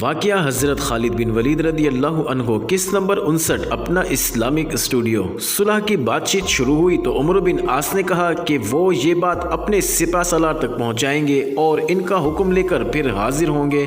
واقعہ حضرت خالد بن ولید رضی اللہ عنہ قسط نمبر 59 اپنا اسلامک اسٹوڈیو۔ صلح کی بات چیت شروع ہوئی تو عمرو بن عاص نے کہا کہ وہ یہ بات اپنے سپہ سالار تک پہنچائیں گے اور ان کا حکم لے کر پھر حاضر ہوں گے۔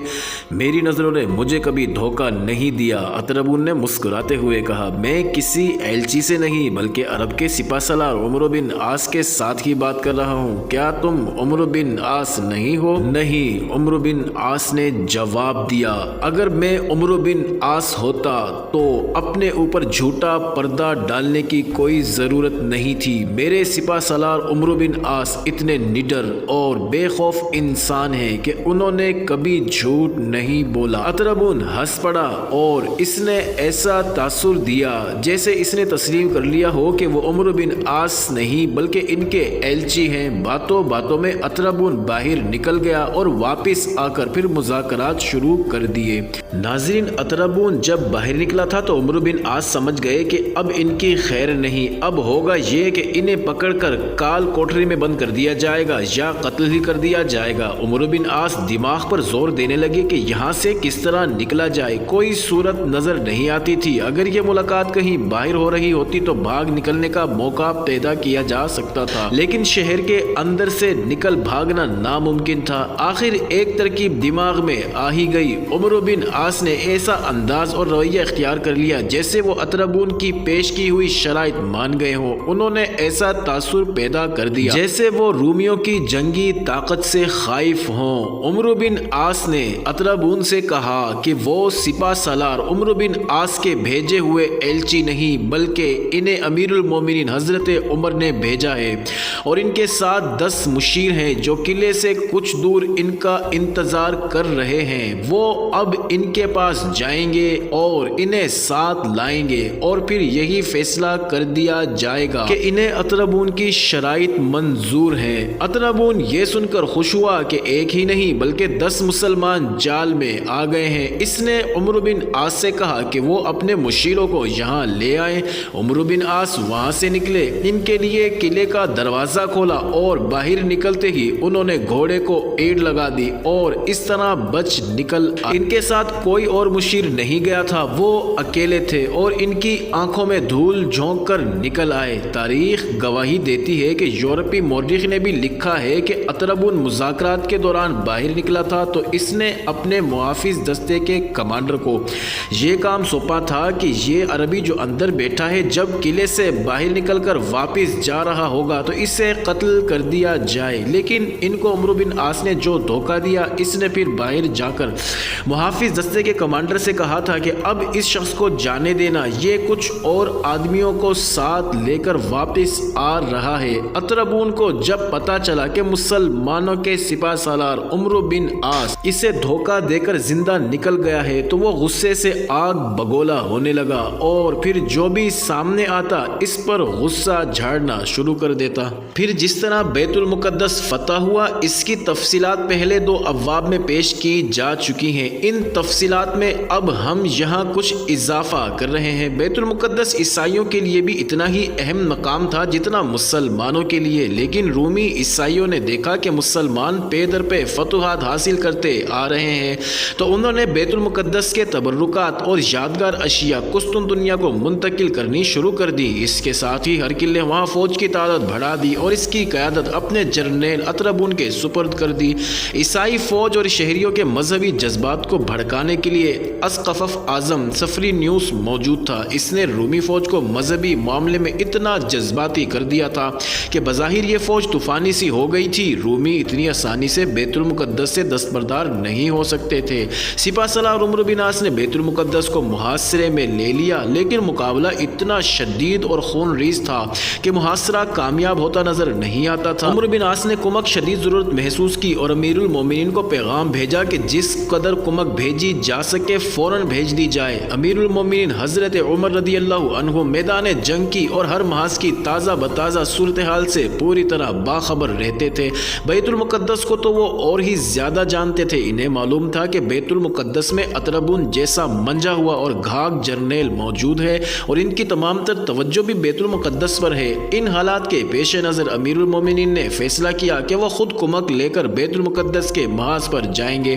میری نظروں نے مجھے کبھی دھوکہ نہیں دیا، اطربون نے مسکراتے ہوئے کہا۔ میں کسی ایلچی سے نہیں بلکہ عرب کے سپہ سالار عمرو بن عاص کے ساتھ ہی بات کر رہا ہوں۔ کیا تم عمرو بن عاص نہیں ہو؟ نہیں، عمرو بن عاص نے جواب دیا۔ اگر میں عمرو بن عاص ہوتا تو اپنے اوپر جھوٹا پردہ ڈالنے کی کوئی ضرورت نہیں تھی۔ میرے سپہ سالار عمرو بن عاص اتنے نڈر اور بے خوف انسان ہیں کہ انہوں نے کبھی جھوٹ نہیں بولا۔ اطربون ہنس پڑا اور اس نے ایسا تاثر دیا جیسے اس نے تسلیم کر لیا ہو کہ وہ عمرو بن عاص نہیں بلکہ ان کے ایلچی ہیں۔ باتوں باتوں میں اطربون باہر نکل گیا اور واپس آ کر پھر مذاکرات شروع کر دیے۔ ناظرین، اطربون جب باہر نکلا تھا تو عمرو بن عاص سمجھ گئے کہ اب ان کی خیر نہیں، اب ہوگا یہ کہ انہیں پکڑ کر کال کوٹری میں بند کر دیا جائے گا یا قتل ہی کر دیا جائے گا۔ عمرو بن عاص دماغ پر زور دینے لگے کہ یہاں سے کس طرح نکلا جائے۔ کوئی صورت نظر نہیں آتی تھی۔ اگر یہ ملاقات کہیں باہر ہو رہی ہوتی تو بھاگ نکلنے کا موقع پیدا کیا جا سکتا تھا، لیکن شہر کے اندر سے نکل بھاگنا ناممکن تھا۔ آخر ایک ترکیب دماغ میں آ ہی گئی۔ عمرو بن عاص نے ایسا انداز اور رویہ اختیار کر لیا جیسے وہ اطربون کی پیش کی ہوئی شرائط مان گئے ہوں۔ انہوں نے ایسا تاثر پیدا کر دیا جیسے وہ رومیوں کی جنگی طاقت سے خائف ہوں۔ عمرو بن عاص نے اطربون سے کہا کہ وہ سپہ سالار عمرو بن عاص کے بھیجے ہوئے ایلچی نہیں بلکہ انہیں امیر المومنین حضرت عمر نے بھیجا ہے اور ان کے ساتھ 10 مشیر ہیں جو قلعے سے کچھ دور ان کا انتظار کر رہے ہیں۔ وہ اب ان کے پاس جائیں گے اور انہیں ساتھ لائیں گے اور پھر یہی فیصلہ کر دیا جائے گا کہ انہیں اطربون کی شرائط منظور ہے۔ اطربون یہ سن کر خوش ہوا کہ ایک ہی نہیں بلکہ 10 مسلمان جال میں آ گئے ہیں۔ اس نے عمرو بن عاص سے کہا کہ وہ اپنے مشیروں کو یہاں لے آئیں۔ عمرو بن عاص وہاں سے نکلے، ان کے لیے قلعے کا دروازہ کھولا اور باہر نکلتے ہی انہوں نے گھوڑے کو ایڑ لگا دی اور اس طرح بچ نکل آئے۔ ان کے ساتھ کوئی اور مشیر نہیں گیا تھا، وہ اکیلے تھے اور ان کی آنکھوں میں دھول جھونک کر نکل آئے۔ تاریخ گواہی دیتی ہے کہ یورپی مورخ نے بھی لکھا ہے کہ اطربون مذاکرات کے دوران باہر نکلا تھا تو اس نے اپنے محافظ دستے کے کمانڈر کو یہ کام سونپا تھا کہ یہ عربی جو اندر بیٹھا ہے جب قلعے سے باہر نکل کر واپس جا رہا ہوگا تو اسے قتل کر دیا جائے۔ لیکن ان کو عمرو بن عاص نے جو دھوکہ دیا، اس نے پھر باہر جا کر محافظ دستے کے کمانڈر سے کہا تھا کہ اب اس شخص کو جانے دینا، یہ کچھ اور آدمیوں کو ساتھ لے کر واپس آ رہا ہے۔ اطربون کو جب پتا چلا کہ مسلمانوں کے سپہ سالار عمرو بن عاص اسے دھوکہ دے کر زندہ نکل گیا ہے تو وہ غصے سے آگ بگولا ہونے لگا اور پھر جو بھی سامنے آتا اس پر غصہ جھاڑنا شروع کر دیتا۔ پھر جس طرح بیت المقدس فتح ہوا اس کی تفصیلات پہلے 2 ابواب میں پیش کی جا چکی ہیں۔ ان تفصیلات میں اب ہم یہاں کچھ اضافہ کر رہے ہیں۔ بیت المقدس عیسائیوں کے لیے بھی اتنا ہی اہم مقام تھا جتنا مسلمانوں کے لیے، لیکن رومی عیسائیوں نے دیکھا کہ مسلمان پے در پہ فتوحات حاصل کرتے آ رہے ہیں تو انہوں نے بیت المقدس کے تبرکات اور یادگار اشیاء قسطنطنیہ کو منتقل کرنی شروع کر دی۔ اس کے ساتھ ہی ہرقل نے وہاں فوج کی تعداد بڑھا دی اور اس کی قیادت اپنے جرنیل اطربون کے سپرد کر دی۔ عیسائی فوج اور شہریوں کے مذہبی جذبات کو بھڑکانے کے لیے اسقفی اعظم صفرینیوس موجود تھا۔ اس نے رومی فوج کو مذہبی معاملے میں اتنا جذباتی کر دیا تھا کہ بظاہر یہ فوج طوفانی سی ہو گئی تھی۔ رومی اتنی آسانی سے بیت المقدس سے دستبردار نہیں ہو سکتے تھے۔ سپہ سالار عمرو بن عاص نے بیت المقدس کو محاصرے میں لے لیا، لیکن مقابلہ اتنا شدید اور خون ریز تھا کہ محاصرہ کامیاب ہوتا نظر نہیں آتا تھا۔ عمرو بن عاص نے کمک شدید ضرورت محسوس کی اور امیر المومنین کو پیغام بھیجا کہ جس قدر کمک بھیجی جا سکے فوراً بھیج دی جائے۔ امیر المومنین حضرت عمر رضی اللہ عنہ میدان جنگ کی اور ہر محاذ کی تازہ بتازہ صورتحال سے پوری طرح باخبر رہتے تھے۔ بیت المقدس کو تو وہ اور ہی زیادہ جانتے تھے۔ انہیں معلوم تھا کہ بیت المقدس میں اطربون جیسا منجا ہوا اور گھاگ جرنیل موجود ہے اور ان کی تمام تر توجہ بھی بیت المقدس پر ہے۔ ان حالات کے پیش نظر امیر المومنین نے فیصلہ کیا کہ وہ خود کمک لے کر بیت المقدس کے محاذ پر جائیں گے۔